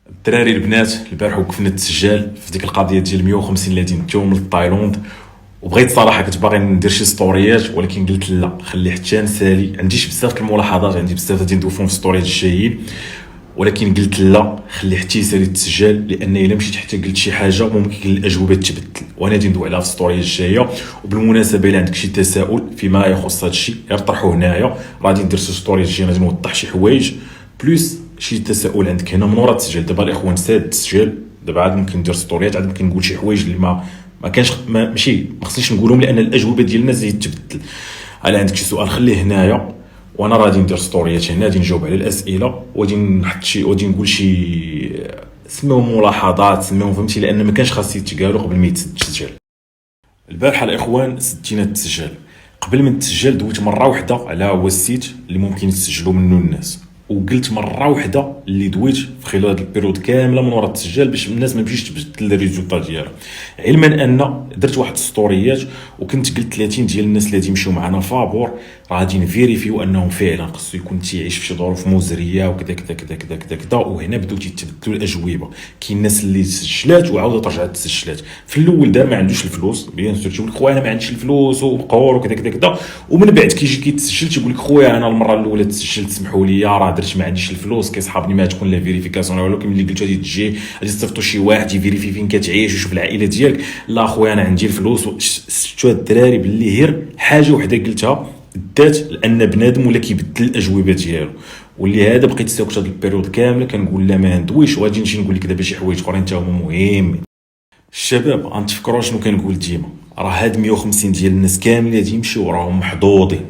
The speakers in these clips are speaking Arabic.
الدراري البنات البارح وقفنا التسجيل في ديك القضيه ديال 150 الذين متيو من تايلاند. وبغيت صراحه كنت باغي ندير شي ستوريات، ولكن قلت لا خلي حتى نسالي. عندي بزاف الملاحظات، عندي بزاف غادي ندوفهم في ستوريات الجايين، ولكن قلت لا خلي حتى يسالي التسجيل، لان الا مشيت حتى قلت شي حاجه ممكن الاجوبه تبدل، وانا غادي ندوي عليها في الستوريات الجايه. وبالمناسبه الا عندك شي تساؤل فيما يخص هذا الشيء غير طرحوه هنايا، غادي ندير شي ستوريات الجايه غادي نوضح شي حوايج بلوس. شي تساؤل عندك هنا من ورا التسجيل، دابا الاخوان ساد التسجيل، دابا عاد ممكن ندير ستوريات، عاد ممكن نقول شي حوايج اللي ما كانش ماشي ما خصنيش نقولهم، لان الاجوبه ديال الناس زيد تبدل. الا عندك شي سؤال خليه هنايا، وانا غادي ندير ستوريات هنا غادي نجاوب على الاسئله، وغادي نحط شي وغادي نقول شي سميهم ملاحظات سميهم فهمتي، لان ما كانش خاص يتقالوا قبل ما يتسجل. البارحه الاخوان سدينا التسجيل. قبل من التسجيل دويت مره واحده على هو السيت اللي ممكن يسجلوا منه الناس، وقلت مره واحده اللي دويت في خلال هذا البيريود كامله من وراء التسجيل باش الناس ما تمشيش تبدل الريزولطا ديالها. علما ان درت واحد الستوريات وكنت قلت 30 ديال الناس اللي يمشيو معنا فابور راه غادي نفيريفيو انهم فعلا خصو يكون تيعيش في شي ظروف مزريه وكذا كذا كذا كذا كذا كذا. وهنا بداو تيتبدلوا الاجوبه. كاين الناس اللي سجلات وعاودت رجعت تسجلات. في الاول دار ما عندوش الفلوس، بيان سور تيقول لك خويا انا ما عنديش الفلوس وبقور وكذا كذا كذا، ومن بعد كيجي كيتسجل تيقول لك خويا انا المره الاولى تسجلت سمحوا لي راه درت ما عنديش الفلوس. كيصحابني ما تكون لا فيريفيكاسيون، ولكن ملي قلت غادي تجي غادي تصيفطوا شي واحد يفيريفي فين كتعيش ويشوف العائله ديالك، لا خويا انا عندي الفلوس. شفتوا الدراري باللي غير حاجه وحده قلتها دات، لان بنادم ولا كيبدل الاجوبه ديالو. واللي هذا بقيت ساكت هذا البيريود كامل كنقول لا ما ندويش، وغادي نمشي نقول لك دابا شي حوايج اخرين حتى هما مهمين. الشباب غنتفكروا شنو كنقول ديما، راه هاد 150 ديال الناس كاملين غادي يمشيو راهم محظوظين،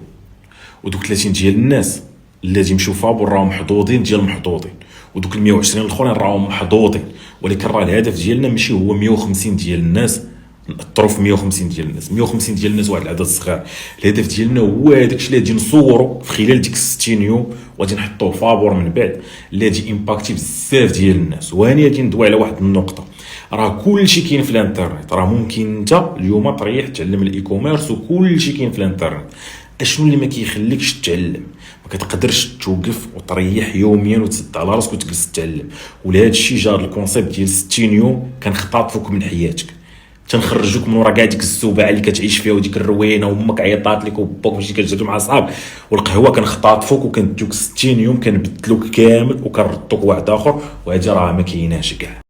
ودوك 30 ديال الناس اللي غادي يمشيو فابور راهم محظوظين ديال المحظوظين، ودوك 120 الاخرين راهم محظوظين. ولكن راه الهدف ديالنا ماشي هو 150 ديال الناس نأثروا في 150 ديال الناس. 150 ديال الناس واحد العدد صغير. الهدف ديالنا هو هذاك الشيء اللي غادي نصوروا في خلال ديك 60 يوم وغادي نحطوه فابور من بعد، اللي غادي امباكتي بزاف ديال الناس. وهاني غادي ندوي على واحد النقطه، راه كلشي كاين في الانترنت. راه ممكن انت اليوم تريح تعلم الاي كوميرس وكلشي كاين في الانترنت. اشنو اللي ما كيخليكش تتعلم؟ ما كتقدرش توقف وتريح يوميا وتسد على راسك وتجلس تتعلم. ولهذا الشيء جا الكونسيبت ديال 60 يوم كنختطفوك من حياتك، تنخرجوك من ورا كاع ديك الزوبعه اللي كتعيش فيها وديك الروينه وامك عيطات لك وباك ماشي كتجلسوا مع صحاب والقهوه. كنختطفوك وكندوك 60 يوم كنبدلوك كامل وكنردوك واحد اخر، وهذه راه ما كايناش كاع.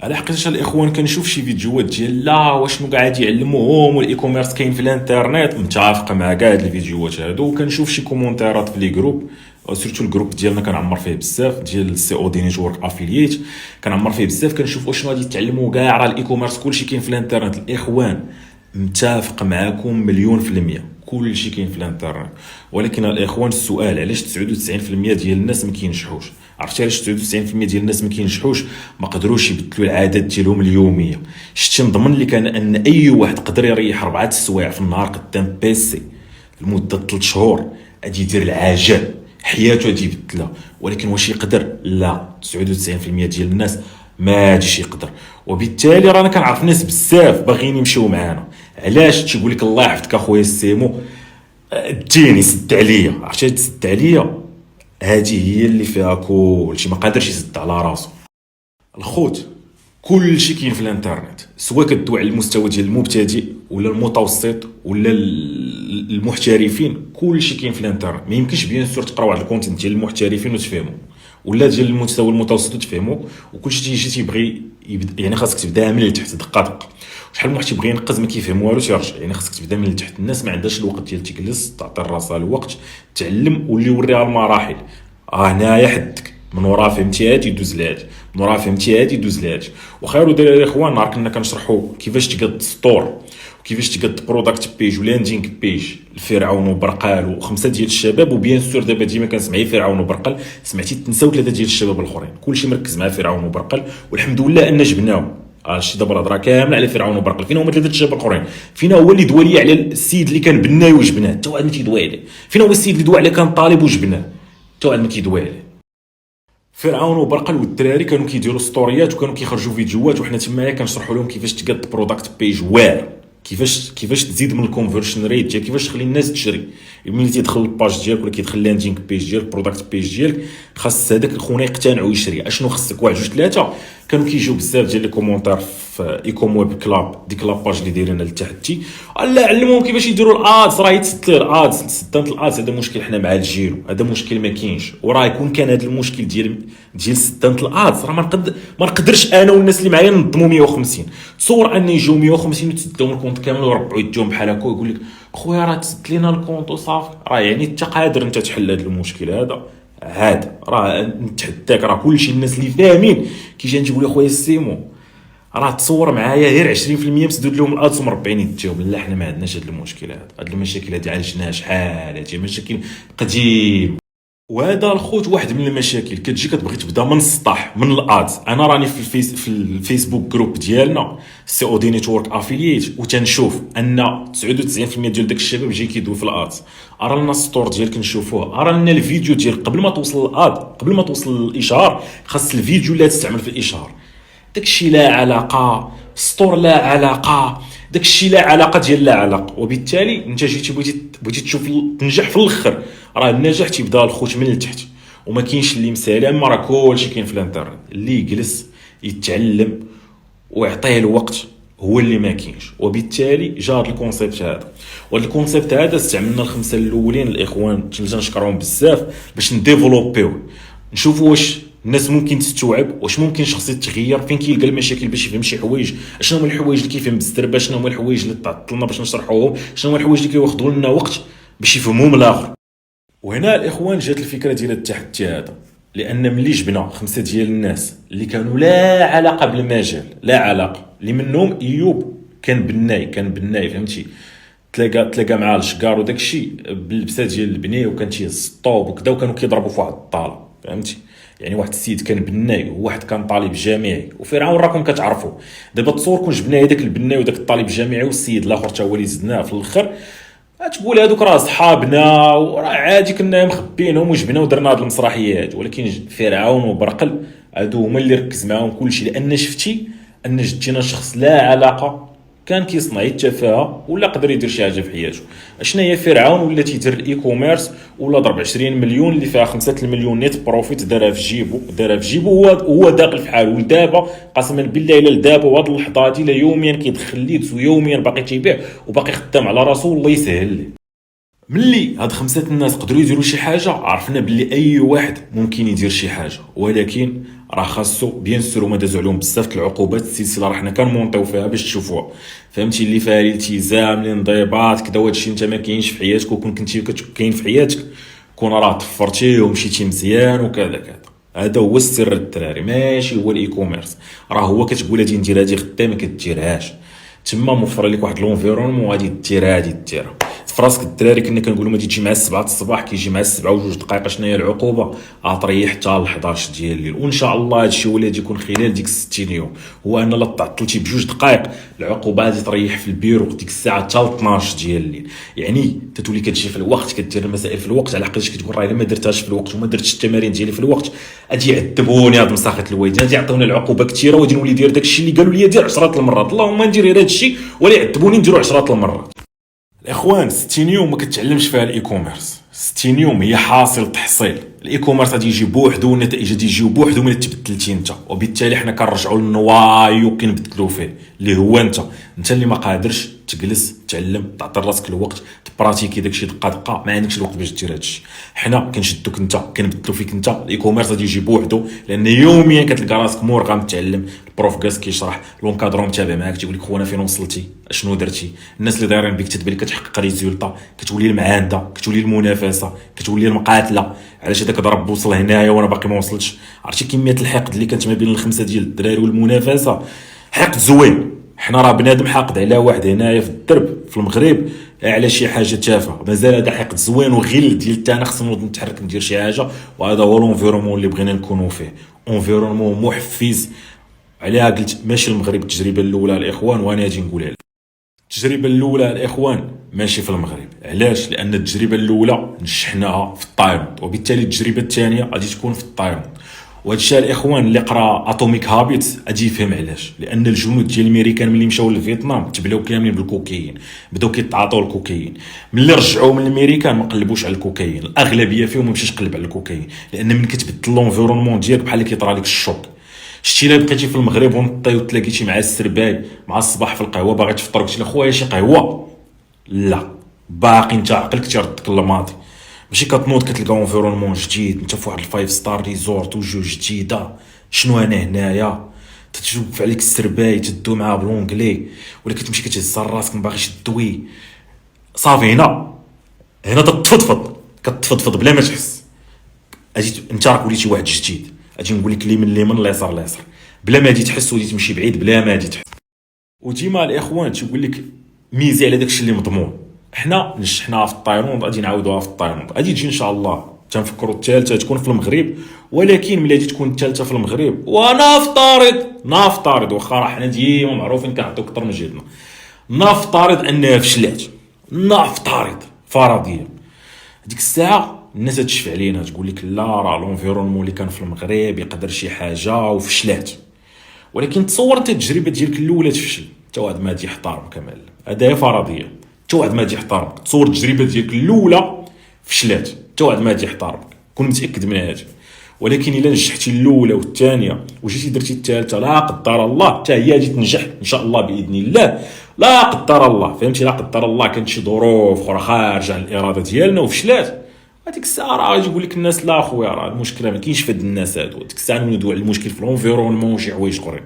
على حقيقه الاخوان كنشوف شي فيديوهات ديال لا واش شنو قاعد يعلموهم والاي كوميرس كاين في الانترنت، متفق مع كاع هاد الفيديوهات هادو. وكنشوف شي كومونتيرات في لي جروب، سورتو الجروب ديالنا كنعمر فيه بزاف ديال السي او دي نيتورك افيلييت، كنعمر فيه بزاف. كنشوف واش شنو غادي يتعلموا كاع، راه الاي كوميرس كلشي كاين في الانترنت. الاخوان متفق معكم مليون في المية، كلشي كاين في الانترنت. ولكن الاخوان السؤال علاش 99% ديال الناس ما كينجحوش؟ عرفتي علاش 99% ديال الناس ما كينجحوش؟ ما قدروش يبدلوا العادات ديالهم اليوميه. شتي نضمن لك انا ان اي واحد قدر يريح 4 سوايع في النهار قدام بيسي لمده 3 شهور غادي يدير العجب، حياته غادي يبدلها. ولكن واش يقدر؟ لا، 99% ديال الناس ما غاديش يقدر. وبالتالي رانا كنعرف ناس بزاف باغيين يمشيو معانا. علاش؟ تيقول لك الله يحفظك اخويا السيمو اديني سد عليا. عرفتي تسد عليا؟ هذه هي اللي فيها كلشي، ما قادرش يسد على راسو. الخوت كلشي كاين في الانترنت، سواء كدوي على المستوى ديال المبتدئ ولا المتوسط ولا المحترفين، كلشي كاين في الانترنت. ما يمكنش بيان سور تقراو على الكونتنت ديال المحترفين وتفهموا، ولا ديال المستوى المتوسط وتفهموا، وكلشي تيجي تيبغي يعني خاصك تبدا من التحت دقه دقه. شحال من واحد تيبغي ينقز ما كيفهم والو تيرجع، يعني خاصك تبدا من التحت. الناس ما عندهاش الوقت ديال تجلس تعطي راسها الوقت تعلم واللي يوريها المراحل. هنايا حدك من ورا فهمتي هادي دوز لهادي، من ورا فهمتي هادي دوز لهادي. وخير داير الاخوان نهار كنا كنشرحوا كيفاش تقاد ستور وكيفاش تقاد برودكت بيج ولاندينغ بيج لفرعون وبرقال وخمسه ديال الشباب. وبيان سور دابا ديما كنسمعي فرعون وبرقال، سمعتي تنساو 3 ديال الشباب الاخرين. كلشي مركز مع فرعون وبرقال، والحمد لله ان جبناهم. هادشي دابا الهضره كامله على فرعون وبرقال. فينا هما 3 الشباب الاخرين؟ فينا هو اللي دوالي على السيد اللي كان بناي وجبناه حتى واحد ما تيدوي عليه؟ فينا هو السيد اللي دوا عليه كان طالب وجبناه حتى واحد ما تيدوي عليه؟ فرعون وبرقل والدراري كانوا كيديروا ستوريات وكانوا كيخرجوا فيديوهات، وحنا تمايا كنشرحوا لهم كيفاش تقاد برودكت بيج واعر. كيفاش تزيد من الكونفرشن ريت ديالك، كيفاش تخلي الناس تشري. ملي تيدخل الباج ديالك ولا كيدخل لاندينغ بيج ديالك، بروداكت بيج ديالك، خاص هذاك الخونه يقتنعوا يشري. اشنو خصك؟ واحد جوج ثلاثه. كانوا كيجيو بزاف ديال لي كومونتير في ايكوم ويب كلاب، ديك لاباج اللي دايرينها لتحتي، لا علموهم كيفاش يديروا الادز، راه يتسد الادز، سدانه الادز. هذا مشكل حنا مع الجيرو، هذا مشكل ما كاينش. وراه يكون كان هذا المشكل ديال سدانه الادز، راه ما نقدرش انا والناس اللي معايا نضموا 150. تصور ان يجيو 150 وتسد لهم الكونت كامل ويربعوا يديهم بحال هكا ويقول لك خويا راه تسد لينا الكونت وصافي. راه يعني انت قادر انت تحل هذا المشكل هذا عاد. راه نتحداك، راه كلشي الناس اللي فاهمين كيجي تقول لي خويا سيمو راه تصور معايا غير 20% مسدود لهم الادس ومربعين يديهم. لا حنا ما عندناش هاد المشكل هذا، هاد المشاكل هادي عالجناها شحال، هادي مشاكل قديم. وهذا الخوت واحد من المشاكل كتجي كتبغي تبدا من السطح من الادز. انا راني في الفيسبوك جروب ديالنا سي او دي نيتورك افيليت، وتنشوف ان 99% ديال داك الشباب جاي كيدوي في الادز. ارى لنا السطور ديالك نشوفوه، ارى لنا الفيديو ديالك قبل ما توصل الاد، قبل ما توصل الاشهار خاص الفيديو اللي تستعمل في الاشهار. داكشي لا علاقه، سطور لا علاقه، داكشي لا علاقه ديال لا علاقه. وبالتالي انت جيتي بغيتي تشوف تنجح في الاخر، راه النجاح تيبدا الخوت من التحت، وما كاينش اللي مسالي. اما راه كلشي كاين في الانترنت، اللي يجلس يتعلم ويعطيه الوقت هو اللي ما كاينش. وبالتالي جا هذا الكونسيبت هذا، وهذا الكونسيبت هذا استعملنا الخمسه الاولين الاخوان تنشكرهم بزاف باش نديفلوبيو، نشوفوا واش الناس ممكن تستوعب، واش ممكن شخص يتغير، فين كيلقى المشاكل باش يفهم شي حوايج، شنو هما الحوايج اللي كيفهم بالزربه، شنو هما الحوايج اللي تعطلنا باش نشرحوهم، شنو هما الحوايج اللي كياخذوا لنا وقت باش يفهموهم الاخر. وهنا الاخوان جات الفكره ديال التحدي هذا، لان ملي جبنا خمسه ديال الناس اللي كانوا لا علاقه بالمجال، لا علاقه، اللي منهم ايوب كان بناي فهمتي، تلاقى مع الشكار وداك الشيء باللبسه ديال البنيه، وكان تيسطوب وكذا، وكانوا كيضربوا في واحد الطاله فهمتي. يعني واحد السيد كان بناي وواحد كان طالب جامعي، وفرعون راكم كتعرفوا. دابا تصور كون جبنا هذاك البناي وداك الطالب الجامعي والسيد الاخر تا هو اللي زدناه في الاخر، تقول هذوك راه صحابنا وراه عادي كنا مخبينهم وجبنا ودرنا هذه المسرحيات. ولكن فرعون وبرقل هادو هما اللي ركز معاهم كلشي، لان شفتي ان جدينا شخص لا علاقه كان كيصنع التفاهه ولا قدر يدير شي حاجه في حياته. اشنا هي فرعون ولا تيدير الاي كوميرس ولا ضرب 20 مليون اللي فيها 5 المليون نيت بروفيت دارها في جيبو هو داخل في حاله. ودابا قسما بالله الا لدابا وهاد اللحظه هادي لا يوميا كيدخل ليدز، ويوميا باقي تيبيع وباقي خدام على راسو، الله يسهل ليه. ملي هاد خمسه الناس قدروا يديروا شي حاجه، عرفنا باللي اي واحد ممكن يدير شي حاجه، ولكن راه خاصو بيان سور هما دازوا عليهم بزاف العقوبات. السلسله راه حنا كنمونطيو فيها باش تشوفوها فهمتي، اللي فيها الالتزام الانضباط كذا. وهادشي انت ما كاينش في حياتك، وكون كنتي كاين في حياتك كون راه طفرتي ومشيتي مزيان وكذا كذا. هذا هو السر الدراري، ماشي هو الاي كوميرس. راه هو كتقول هادي ندير هادي غدا ما كديرهاش، تما موفر لك واحد لونفيرونمون غادي ديرها فراسك. الدراري كنا كنقولوا ما تجي مع 7 الصباح، كيجي مع 7 وجوج دقائق. شنو هي العقوبه؟ عطريح حتى ل 11 ديال الليل. وان شاء الله هادشي ولاد يكون خلال ديك 60 يوم، هو ان لا تعطلتي بجوج دقائق العقوبه غادي تريح في البيرو ديك الساعه حتى ل 12 ديال الليل. يعني تتولي كتجي في الوقت، كدير المسائل في الوقت، على حقاش كتقول راه الا ما درتهاش في الوقت وما درتش التمارين ديالي في الوقت غادي يعذبوني هاد مساخط الوالدين، غادي يعطيوني العقوبه كثيره وغادي نولي داير داكشي اللي قالوا لي دير 10 المرات. اللهم ندير غير هادشي ولا يعذبوني نديرو 10 المرات. الاخوان 60 يوم ما كتعلمش فيها الاي كوميرس، 60 يوم هي حاصل تحصيل. الاي كوميرس غادي يجي بوحدو والنتائج غادي يجيو بوحدو من تبدلتي انت. وبالتالي حنا كنرجعوا للنوايو كنبدلوا فيه، اللي هو انت اللي ما قادرش تجلس تعلم، تعطي راسك الوقت تبراتيكي داكشي دقه دقه، ما عندكش الوقت باش دير هادشي. حنا كنشدوك انت، كنبدلوا فيك انت. الاي كوميرس غادي يجي بوحدو، لان يوميا كتلقى راسك مرغم تعلم. البروف جالس كيشرح، لونكادرون متابع معاك تيقول لك خونا فين وصلتي، اشنو درتي. الناس اللي دايرين بك تتبان لك كتحقق ريزولطا، كتولي المعانده، كتولي المنافسه، كتولي المقاتله. علاش هذاك ضرب وصل هنايا وانا باقي ما وصلتش؟ عرفتي كميه الحقد اللي كانت ما بين الخمسه ديال الدراري والمنافسه؟ حقد زوين. حنا راه بنادم حاقد على واحد هنايا في الدرب في المغرب على شي حاجه تافهه، مازال هذا حقد زوين وغل ديال انا خصني نتحرك ندير شي حاجه. وهذا هو لونفيرونمون اللي بغينا نكونوا فيه، انفيرونمون محفز. عليها قلت ماشي المغرب التجربه الاولى الاخوان، وانا اجي نقولها التجربه الاولى الاخوان ماشي في المغرب. علاش؟ لان التجربه الاولى نجحناها في التايلاند، وبالتالي التجربه الثانيه غادي تكون في التايلاند. وهذا الشيء الاخوان اللي قرا اتوميك هابيتس اجي يفهم علاش، لان الجنود ديال الامريكان ملي مشاو لفيتنام تبلاو كاملين بالكوكايين، بداو كيتعاطوا الكوكايين. ملي رجعوا من الامريكان ما قلبوش على الكوكايين، الاغلبيه فيهم ما مشاش قلب على الكوكايين، لان من كتبدل لونفيرونمون ديالك بحال اللي كيطرى لك الشوك. شتي الا بقيتي في المغرب ونطي وتلاقيتي مع السرباي مع الصباح في القهوه باغي تفطر، قلت له خويا شي قهوه، لا باقي انت عقلك تيردك للماضي. ماشي كتنوض كتلقى انفيرونمون جديد، انت في واحد الفايف ستار ريزورت وجوج جديده، شنو انا هنايا تتشوف عليك السرباي تدو معاه بلونجلي، ولا كتمشي كتهز راسك ما باغيش تدوي صافي. هنا كتفضفض بلا ما تحس. اجي انت راك وليتي واحد جديد، اجي نقول لك اليمين اليمين اليسار اليسار بلا ما تجي تحس، ودي تمشي بعيد بلا ما تجي تحس. وديما الاخوان تيقول لك ميزي على داكشي اللي مضمون. حنا نجحنا في الطايروند غادي نعاودوها في الطايروند، غادي تجي ان شاء الله. تنفكروا الثالثه تكون في المغرب، ولكن ملي غادي تكون الثالثه في المغرب ونفترض واخا راه حنا ديما معروفين كنعطيو اكثر من جهدنا، نفترض انها فشلات، نفترض فرضيا، ديك الساعه الناس تشفع علينا تقول لك لا راه لونفيرونمون اللي كان في المغرب يقدر شي حاجه وفشلات. ولكن تصور انت التجربه ديالك الاولى تفشل، حتى واحد ما غادي يحترمك كمال، هذا هي فرضيه. حتى واحد ما غادي يحترمك. تصور التجربه ديالك الاولى فشلات، حتى واحد ما غادي يحترمك، كون متاكد من هذا. ولكن الا نجحتي الاولى والثانيه وجيتي درتي الثالثه، لا قدر الله حتى هي غادي تنجح ان شاء الله باذن الله. لا قدر الله، فهمتي؟ لا قدر الله كانت شي ظروف اخرى خارجه عن الاراده ديالنا وفشلات، هذيك الساعه راه غادي يقول لك الناس لا خويا راه المشكله ما كاينش في هاد الناس هادو، ديك الساعه نولدوا على المشكل في الانفيرونمون وشي حوايج اخرين.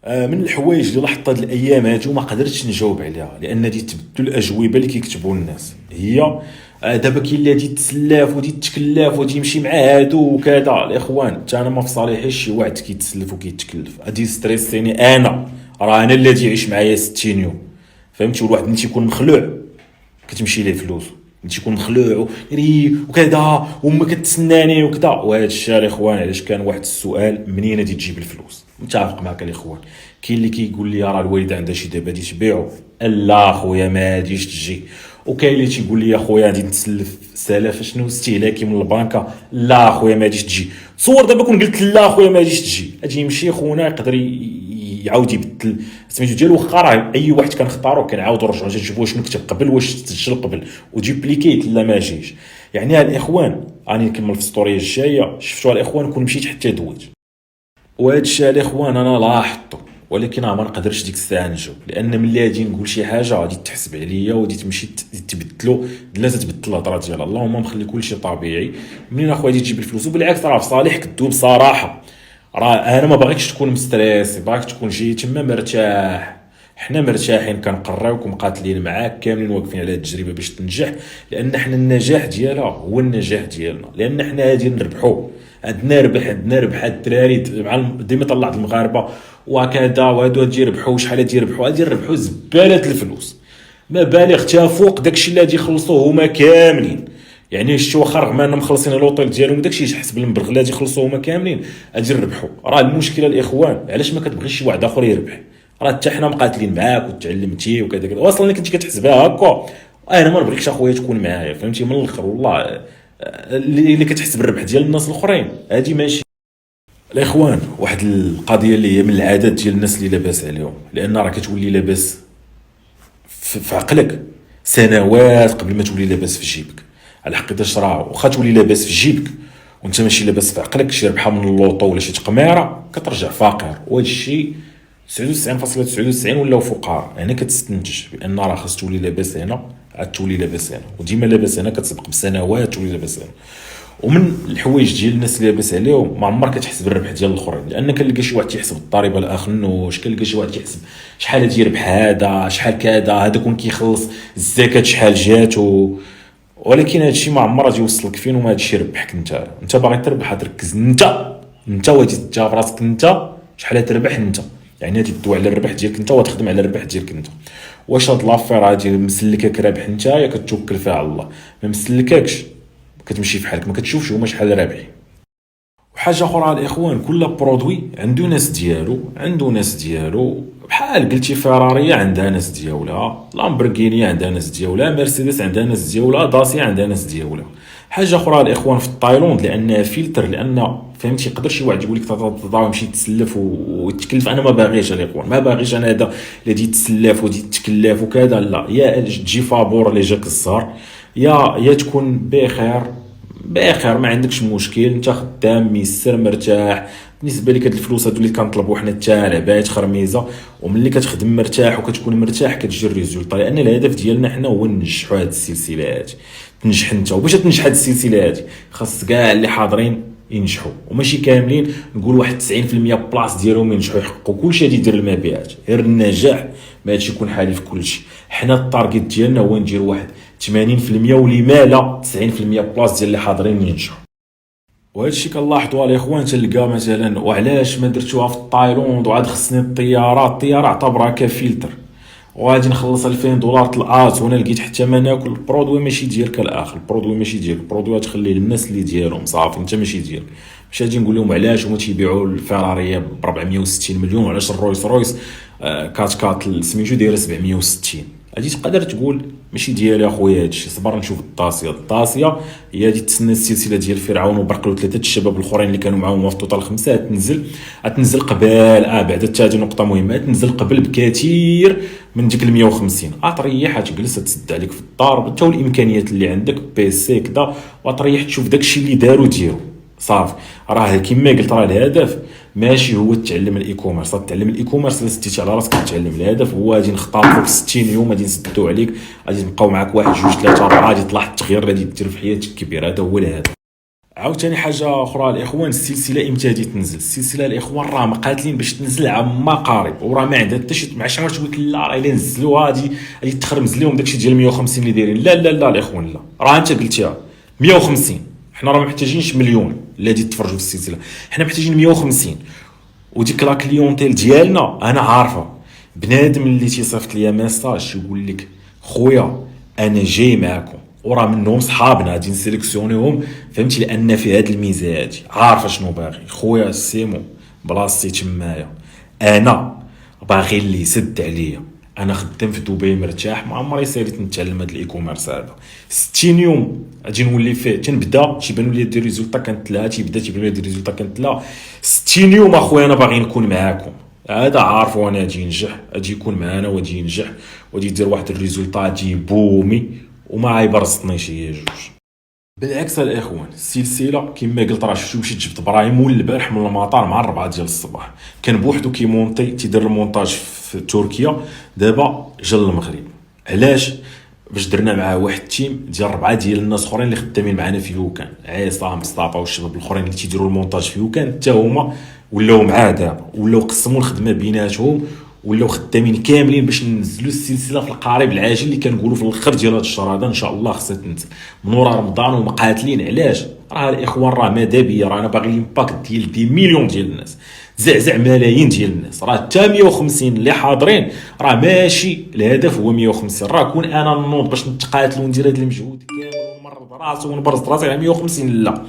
من الحوايج اللي لاحظت هاد الايام هادو ما قدرتش نجاوب عليها، لان دي تبدل الاجوبه اللي كيكتبوا الناس. هي دابا كاين اللي غادي يتسلف ودي يتكلف ودي يمشي مع هادو وكذا. الاخوان حتى انا ما في صالحي شي واحد كيتسلف وكيتكلف، غادي ستريسيني انا، راه انا اللي يعيش معايا 60 يوم، فهمتي؟ والواحد ملي تيكون مخلوع كتمشي ليه فلوس، ملي تيكون مخلوع وكذا وما كتسناني وكذا. وهذا الشيء الاخوان علاش كان واحد السؤال، منين غادي تجيب الفلوس؟ متفق معك الاخوان. كاين اللي كيقول لي راه الوالده عندها شي دابا غادي تبيعو، لا خويا ما غاديش تجي. وكاين اللي تيقول لي خويا غادي نتسلف سلف شنو استهلاكي من البنكه، لا خويا ما غاديش تجي. تصور دابا كون قلت لا خويا ما غاديش تجي، غادي يمشي خونا يقدر يعاود يبدل سميتو ديالو. واخا راه اي واحد كنختارو كنعاودو نرجعو نشوفوا شنو كتب قبل، واش تسجل قبل وديبليكيت لا ما جيش. يعني الاخوان راني نكمل في الستوريه الجايه، شفتوا الاخوان كون مشيت حتى دويت. وهذا الشيء الاخوان انا لاحظته، ولكن ما نقدرش ديك الساعه نجاوب، لان ملي غادي نقول شي حاجه غادي تحسب عليا ودي تمشي تبدلو، لا تتبدل الهضره ديال اللهم مخلي كل شيء طبيعي. منين اخويا غادي تجيب الفلوس؟ وبالعكس راه في صالحك تدوي بصراحه. راه انا ما باغيكش تكون مستريس، باغيك تكون جاي تما مرتاح. حنا مرتاحين كنقراوكم قاتلين معاك كاملين واقفين على هاد التجربه باش تنجح، لان حنا النجاح ديالها هو النجاح ديالنا، لان حنا غادي نربحوا. عندنا ربح الدراري مع ديما طلعت المغاربه وكذا وهادو غادي يربحوا. شحال غادي يربحوا زباله الفلوس، مبالغ تفوق داكشي اللي غادي يخلصوه هما كاملين. يعني شتي واخا رغم اننا مخلصين لوطيل ديالهم داكشي حسب المبلغ اللي غادي يخلصوه هما كاملين غادي يربحوا. راه المشكله الاخوان علاش ما كتبغيش شي واحد اخر يربح؟ راه حتى حنا مقاتلين معاك وتعلمتي وكذا كذا، واصلا كنتي كتحسبها هكا. انا ما نبغيكش اخويا تكون معايا، فهمتي؟ من الاخر والله اللي كتحسب الربح ديال الناس الاخرين هادي ماشي. الاخوان واحد القضيه اللي هي من العادات ديال الناس اللي لاباس عليهم، لان راه كتولي لاباس في عقلك سنوات قبل ما تولي لاباس في جيبك. على حقيقه راه واخا تولي لاباس في جيبك وانت ماشي لاباس في عقلك، شي ربحه من اللوطو ولا شي تقميره كترجع فقير. وهذا الشيء 99.99 ولاو فقراء. يعني كتستنتج بان راه خاص تولي لاباس هنا عاد تولي لاباس هنا، وديما لاباس هنا كتسبق بسنوات تولي لاباس هنا. ومن الحوايج ديال الناس اللي لاباس عليهم ما عمرك كتحسب الربح ديال الاخرين، لان كنلقى شي واحد تيحسب الضريبه الاخنوش، كنلقى شي واحد تيحسب شحال هادي يربح هذا شحال كذا، هذا كون كيخلص الزكاه شحال جاتو. ولكن هادشي ما عمره يوصلك فين، وما هادشي يربحك انت باغي تربح تركز انت وغادي تجاب راسك انت شحال تربح انت. يعني غادي تدوي على الربح ديالك انت وتخدم على الربح ديالك انت. واش هاد لافير غادي مسلكك رابح انت يا كتوكل فيها على الله، ما مسلككش كتمشي في حالك ما كتشوفش هما شحال رابحين. وحاجه اخرى الاخوان، كل برودوي عنده ناس ديالو بحال قلتي فيراري عندها ناس ديالها، لامبورغيني عندها ناس ديالها، مرسيدس عندها ناس ديالها، داسيا عندها ناس ديالها. حاجه اخرى الاخوان في التايلاند لانها فلتر، لان فهمتي؟ يقدر شي واحد يقول لك تضاو يمشي يتسلف ويتكلف. انا ما باغيش الاخوان، ما باغيش انا هذا اللي يجي يتسلف ويجي يتكلف وكذا، لا. يا تجي فابور اللي جاك الزهر، يا تكون بخير بخير، ما عندكش مشكل، انت خدام ميسر مرتاح. بالنسبه لك هاد الفلوس هادو اللي كنطلبوا حنا التالعبات خرميزه، وملي كتخدم مرتاح وكتكون مرتاح كتجي الريزولطا. لان الهدف ديالنا حنا هو ننجحوا هاد السلسله هادي. تنجح انت، وباش تنجح هاد السلسله هادي خاص كاع اللي حاضرين ينجحوا، وماشي كاملين. نقول واحد 90% بلاص ديالهم ينجحوا يحققوا كلشي غادي يدير المبيعات. غير النجاح ما هادشي يكون حالي في كلشي. حنا التارجت ديالنا هو ندير واحد 80% ولما لا 90% بلاص ديال اللي حاضرين ينجحوا. وهذا الشيء كنلاحظوا الاخوان. تلقى مثلا وعلاش ما درتوها في تايلاند، وعاد خصني الطياره اعتبرها كفلتر، وغادي نخلص 2000 دولار الاز، وانا لقيت حتى ما ناكل. البرودوي ماشي ديالك الاخر، البرودوي ماشي ديالك، البرودوي تخليه للناس اللي ديالهم صافي، انت ماشي ديالك. مش غادي نقول لهم علاش هما تيبيعوا الفيراري ب 460 مليون، وعلاش الرويس رويس كات سميتو دايره 760. غادي تقدر تقول ماشي ديالي اخويا هادشي. صبر نشوف الطاسيه هي غادي تسنى السلسله ديال فرعون وبرقلو ثلاثه الشباب الاخرين اللي كانوا معاهم في توتال 5. تنزل قبل بعد حتى هذه نقطه مهمه، تنزل قبل بكثير من ديك ال 150. تريح تجلس تسد عليك في الدار انت والامكانيات اللي عندك بيسي كذا، وتريح تشوف داكشي اللي داروا ديرو صافي. راه كما قلت، راه الهدف ماشي هو تعلم الاي كوميرس. تعلم الاي كوميرس الا سديتي على راسك تعلم. الهدف هو غادي نختاروا في 60 يوم، غادي نسدوا عليك، غادي نبقاو معاك 1 2 3 4، غادي يطلع التغيير اللي غادي دير في حياتك كبير. هذا هو الهدف. عاوتاني حاجه اخرى الاخوان، السلسله امتى غادي تنزل؟ السلسله الاخوان راه مقاتلين باش تنزل عام قارب، وراه ما عندها حتى شي. مع شي مرات قلت لا راه الا نزلوها غادي تخرمز لهم داكشي ديال 150 اللي دايرين. لا لا لا الاخوان، لا، راه انت قلتيها 150. حنا راه ما محتاجينش مليون اللي غادي يتفرجوا في السلسله، حنا محتاجين 150. وديك لا كليونتيل ديالنا انا عارفه. بنادم اللي تيصيفط ليا ميساج يقول لك خويا انا جاي معكم، وراه منهم صحابنا غادي نسيليكسيونيهم، فهمتي؟ لان في هاد الميزه هادي عارفه شنو باغي. خويا سيمو بلاصتي تمايا، انا باغي اللي يسد عليا. انا خدام في دبي مرتاح، ما عمري ساليت نتعلم هذا الاي كوميرس هذا. 60 يوم غادي نولي فيه تنبدا تيبانوا لي دي ريزولطا كانت لا، تيبان لي دي ريزولطا كانت لا. 60 يوم اخويا انا باغي نكون معاكم، هذا عارف. وانا غادي ينجح، غادي يكون معانا وغادي ينجح، وغادي يدير واحد الريزولطا غادي بومي وما يبرصنيش هي جوج. بالعكس الاخوان، السلسله كما قلت راه شفتو مشيت جبت ابراهيم البارح من المطار مع 4 ديال الصباح، كان بوحدو كيمونطي تيدير المونتاج في تركيا، دابا جا للمغرب. علاش؟ باش درنا معاه واحد التيم ديال 4 ديال الناس اخرين اللي خدامين معنا في يوكان، عصام مصطفى والشباب الاخرين اللي تيديروا المونتاج في يوكان، حتى هما ولاو معاه دابا، ولاو قسموا الخدمه بيناتهم، ولاو خدامين كاملين باش ننزلوا السلسله في القريب العاجل اللي كنقولوا في الاخر ديال هذا الشهر هذا ان شاء الله خصها تنزل من ورا رمضان. ومقاتلين علاش؟ راه الاخوان راه ماذا بيا، راه انا باغي الامباكت ديال دي مليون ديال الناس، زعزع ملايين ديال الناس. راه حتى 150 اللي حاضرين راه ماشي الهدف هو 150، راه كون انا نوض باش نتقاتل وندير هذا المجهود كامل ونمرض راسي ونبرز راسي على 150، لا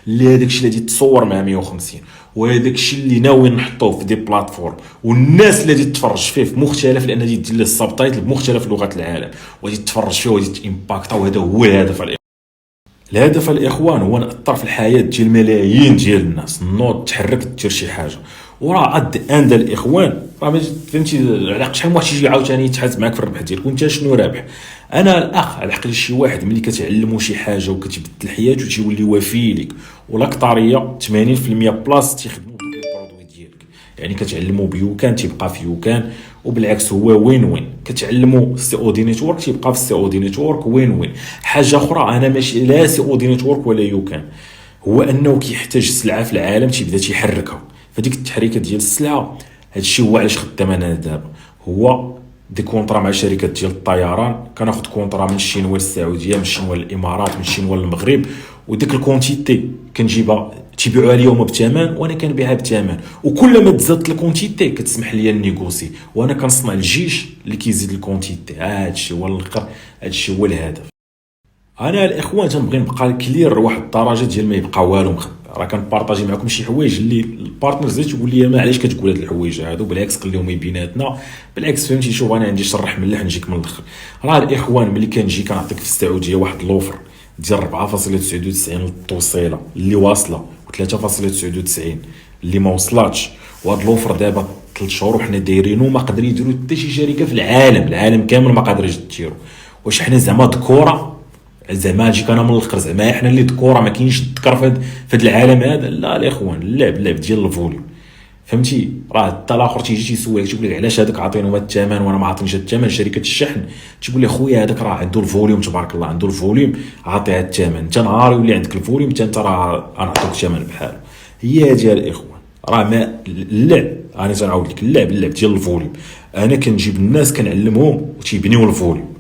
هذاك الشيء اللي تصور مع 150، وهذاك الشيء اللي ناوي نحطوه في دي بلاتفورم، والناس اللي غادي تتفرج فيه في مختلف، لان غادي دير له السبتايتل بمختلف لغات العالم وغادي تتفرج فيه وغادي تامباكتا. وهذا هو الهدف. الهدف الاخوان هو ناثر في الحياه ديال ملايين ديال الناس، نوض تحرك دير شي حاجه. وراه عند الاخوان راه فهمتي على شحال واحد يجي عاوتاني يتحاسب معاك في الربح ديالك، وانت شنو رابح؟ انا الاخ على حق شي واحد ملي كتعلمو شي حاجه وكتبدل حياته تيولي وافي لك، والاكثريه 80% بلاص تيخدموا بالبرودوي ديالك. يعني كتعلمو بيوكان تيبقى في يوكان، وبالعكس هو وين وين. كتعلمو سي او دي نيتورك تيبقى في سي او دي نيتورك وين وين. حاجه اخرى انا ماشي لا سي او دي نيتورك ولا يوكان، هو انه كيحتاج سلعه في العالم تيبدا تيحركها. فديك التحريكه ديال السلعه هادشي هو علاش خدام انا دابا. هو دي كونطرا مع شركات ديال الطيران، كناخذ كونطرا من الشينوا للسعوديه، من الشينوا للامارات، من الشينوا للمغرب، وديك الكونتيتي كنجيبها تيبيعوها اليوم بثمن وانا كنبيعها بثمن، وكل ما تزادت الكونتيتي كتسمح لي النيغوسي، وانا كنصنع الجيش اللي كيزيد الكونتيتي. هادشي هو الاخر، هادشي هو الهدف. انا الاخوان تنبغي نبقى كلير واحد الدرجه ديال ما يبقى والو مخبي. راه كنبارطاجي معكم شي حوايج اللي البارتنرز تقول لي ما علاش كتقول هاد الحوايج هادو، بالعكس خليهم بيناتنا، بالعكس فهمتي. شوف انا عندي شرح مليح نجيك من الاخر. راه الاخوان ملي كنجي كنعطيك في السعوديه واحد لوفر ديال 4.99 التوصيله اللي واصله 3.99 اللي ما وصلاتش. وهاد لوفر دابا 3 شهور وحنا دايرينو، ما قادر يديروا حتى شي شركه في العالم كامل ما قادرش ديرو. واش حنا زعما ذكوره؟ زعما نجيك انا من الاخر زعما حنا اللي ذكوره ما كاينش الذكر في هاد العالم هذا؟ لا الاخوان، اللعب ديال الفوليوم، فهمتي؟ راه حتى الاخر تيجي تيسولك تيقول لك علاش هذاك عاطينه هذا الثمن وانا ما عاطينش هذا الثمن. شركه الشحن تقول لي خويا هذاك راه عنده الفوليوم تبارك الله، عنده الفوليوم، عاطي هذا الثمن. انت نهار يولي عندك الفوليوم انت راه نعطيك الثمن بحاله. هي هذه الاخوان، راه ما اللعب، انا تنعاود لك اللعب ديال الفوليوم. انا كنجيب الناس كنعلمهم وتيبنيو الفوليوم.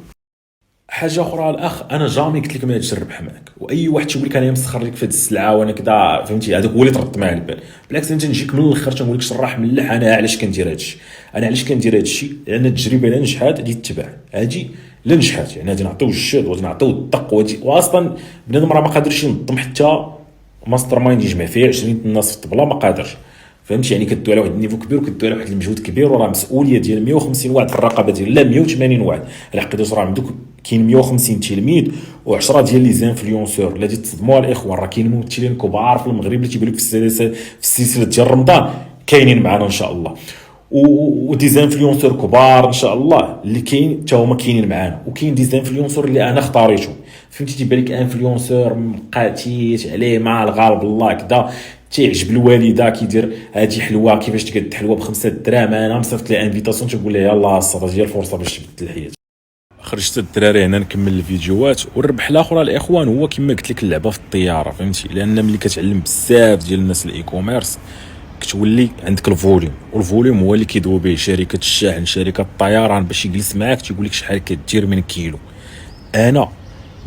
حاجه اخرى الاخ، انا جامي قلت لك ما هادشي الربح معاك. واي واحد تيقول لك انا مسخر لك في هاد السلعه وانا كذا، فهمتي؟ هذاك هو اللي ترد معاه البال. بالعكس انت نجيك من الاخر تنقول لك شرح ملح انا علاش كندير هادشي. انا علاش كندير هادشي؟ لان التجربه الا نجحات غادي تتبع، هادي لا نجحات يعني غادي نعطيو الجهد وغادي نعطيو الدق. واصلا بنادم راه ما قادرش ينظم حتى ماستر مايند يجمع فيه 20 الناس في الطبله، ما قادرش، فهمتي؟ يعني كدوي على واحد النيفو كبير وكدوي على واحد المجهود كبير، وراه مسؤوليه ديال 150 واحد في الرقبه ديال لا 180 واحد. الحقيقه راه عندك كاين 150 تلميذ و10 ديال لي زانفلونسور اللي تصدموا الاخوان. راه كاين ممثلين كبار في المغرب اللي تيبان لك في السلسله ديال رمضان كاينين معنا ان شاء الله، ودي زانفلونسور كبار ان شاء الله اللي كاين حتى هما كاينين معنا. وكاين دي زانفلونسور اللي انا اختاريتهم، فهمتي؟ تيبان لك انفلونسور مقاتيت عليه مع الغالب الله كذا، تيعجب الوالده كيدير هادي حلوه كيفاش تقد حلوه ب5 دراهم. انا مصيفط لها انفيتاسيون تقول لها يلاه الصاد ديال الفرصه باش تبدل الحياه. خرجت الدراري هنا نكمل الفيديوهات. والربح الاخر الاخوان هو كما قلت لك اللعبه في الطياره، فهمتي؟ لان ملي كتعلم بزاف ديال الناس الاي كوميرس كتولي عندك الفوليوم، والفوليوم هو اللي كيدوي به شركه الشحن، شركه الطيران، باش يجلس معاك تيقول لك شحال كدير من كيلو. انا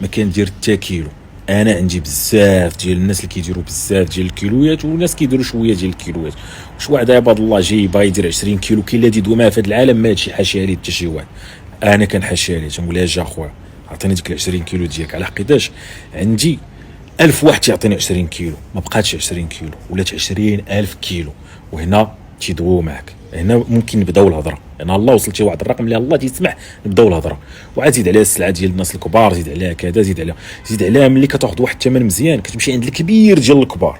ما كندير حتى كيلو، انا عندي بزاف ديال الناس اللي كيديروا بزاف ديال الكيلويات، وناس كيديروا شويه ديال الكيلويات. واش واحد عباد الله جاي باغي يدير 20 كيلو، كاين اللي يدوي معاه في هذا العالم ما هادشي حاشيه ليه حتى شي واحد. انا كنحاشيها ليه، تنقول لها اجي اخويا عطيني ديك 20 كيلو ديالك، على حقيقاش عندي 1000 واحد تيعطيني 20 كيلو، ما بقاتش 20 كيلو ولات 20,000 كيلو. وهنا تيدويو معاك، هنا ممكن نبداو الهضره. انا الله وصلتي واحد الرقم اللي الله تيسمح نبداو الهضره. وعاد زيد عليها السلعه ديال الناس الكبار، زيد عليها كذا، زيد عليها ملي كتاخذ واحد الثمن مزيان كتمشي عند الكبير ديال الكبار.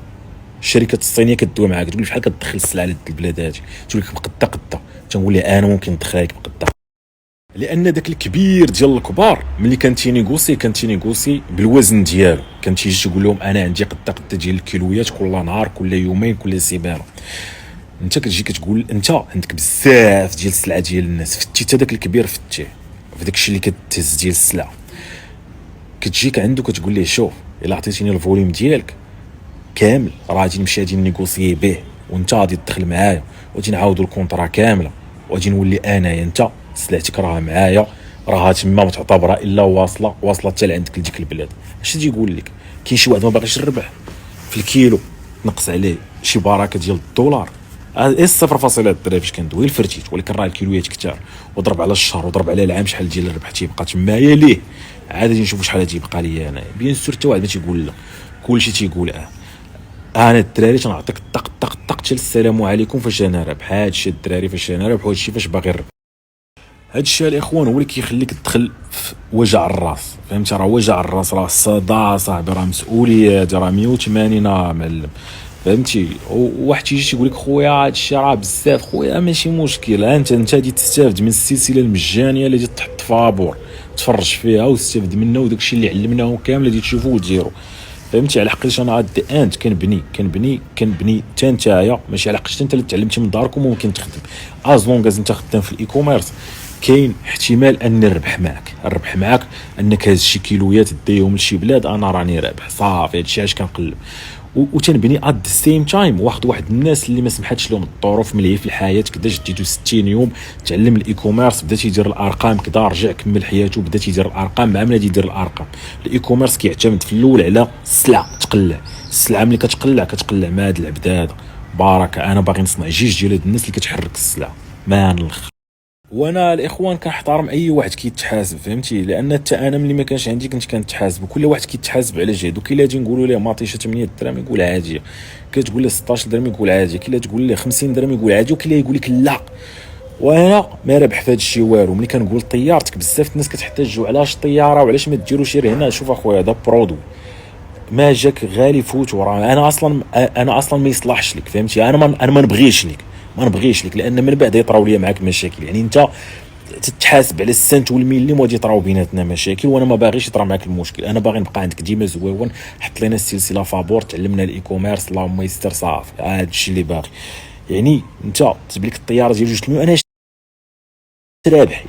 الشركات الصينيه كدوي معاك تقول بحال كتدخل السلعه لهاد البلاد هادي، تقول لك بقدا تنقول لها انا ممكن ندخلها لك بقدا. لان داك الكبير ديال الكبار ملي كان تينيغوسي بالوزن ديالو، كان تيجي تقول لهم انا عندي قدا ديال الكيلويات كل نهار كل يومين كل سيمانه. انت كتجي كتقول انت عندك بزاف ديال السلعه ديال الناس، فتيت هذاك الكبير فتيه في داكشي اللي كتهز ديال السلعه، كتجيك عنده كتقول ليه شوف الا عطيتيني الفوليوم ديالك كامل راه غادي نمشي غادي نيغوسيي به، وانت غادي تدخل معايا وغادي نعاودوا الكونطرا كامله، وغادي نولي انايا انت سلعتك راه معايا، راه تما ما تعتبرها الا واصله حتى لعندك لديك البلاد. اش تيقول لك؟ كاين شي واحد ما باغيش الربح في الكيلو نقص عليه شي بركه ديال الدولار، ايه 0.3 الدراري فاش كندوي الفرتيت، ولكن راه الكيلويات كثار، وضرب على الشهر وضرب على العام شحال ديال الربح تيبقى تمايا ليه. عاد غادي نشوفوا شحال تيبقى ليا انا. بيان سور حتى واحد ما تيقول لا، كلشي تيقول انا الدراري تنعطيك الطق حتى السلام عليكم فاش انا رابح. هادشي الدراري فاش انا رابح، وهادشي فاش باغي الربح. هادشي الاخوان هو اللي كيخليك تدخل في وجع الراس، فهمتي؟ راه وجع الراس، راه الصداع صاحبي، راه مسؤوليات، راه 180 معلم، فهمتي؟ وواحد تيجي تيقول لك خويا هادشي راه بزاف. خويا ماشي مشكل، انت غادي تستافد من السلسله المجانيه اللي تحط فابور تفرج فيها وتستافد منها، وداكشي اللي علمناه كامل غادي تشوفوه وديروا، فهمتي؟ على حقيقه انا غاد انت كنبني حتى نتايا، ماشي على حقيقه انت اللي تعلمتي من داركم وممكن تخدم از لونغ انت خدام في الاي كوميرس. كاين احتمال ان الربح معاك انك هاز شي كيلويات ديهم لشي بلاد، انا راني رابح صافي. هادشي علاش كنقلب وتنبني ات سيم تايم. واحد الناس اللي ما سمحتش لهم الظروف ملي في الحياه كدا جديتو 60 يوم تعلم الاي كوميرس، بدا تيدير الارقام كدا، رجع كمل حياته بدا تيدير الارقام. مع ملي يدير الارقام الاي كوميرس كيعتمد في الاول على السلعه، تقلع السلعه ملي كتقلع مع هاد العبد هذا بركه. انا باغي نصنع جيش ديال هاد الناس اللي كتحرك السلعه ما نلخ. وانا الاخوان كنحترم اي واحد كيتحاسب، فهمتي؟ لان حتى انا ملي ما كانش عندي كنت كنتحاسب، وكل واحد كيتحاسب على جهده. كاين اللي تنقولوا ليه ماطيشه 8 دراهم يقول عاديه، كتقول له 16 درهم يقول عاديه، كاين اللي تقول له 50 درهم يقول عاديه، وكاين اللي يقول لك لا. وانا ما رابح في هذا الشيء والو. ملي كنقول طيارتك بزاف الناس كتحتاجوا علاش طياره وعلاش ما ديروش غير هنا. شوف اخويا هذا برودوي، ما جاك غالي فوت وراه. انا اصلا ما يصلحش لك، فهمتي؟ انا ما نبغيش لك، ما نبغيش لك، لان من بعد يطراو ليا معاك مشاكل. يعني انت تتحاسب على السنت والمليم وغادي يطراو بيناتنا مشاكل، وانا ما باغيش يطرا معاك المشكل. انا باغي نبقى عندك ديما زويون. حط لنا السلسله فابور، تعلمنا الاي كوميرس، اللهم يستر، صافي هذا الشيء اللي باغي. يعني انت تجيب لك الطياره ديال 2 مليون، انا رابح.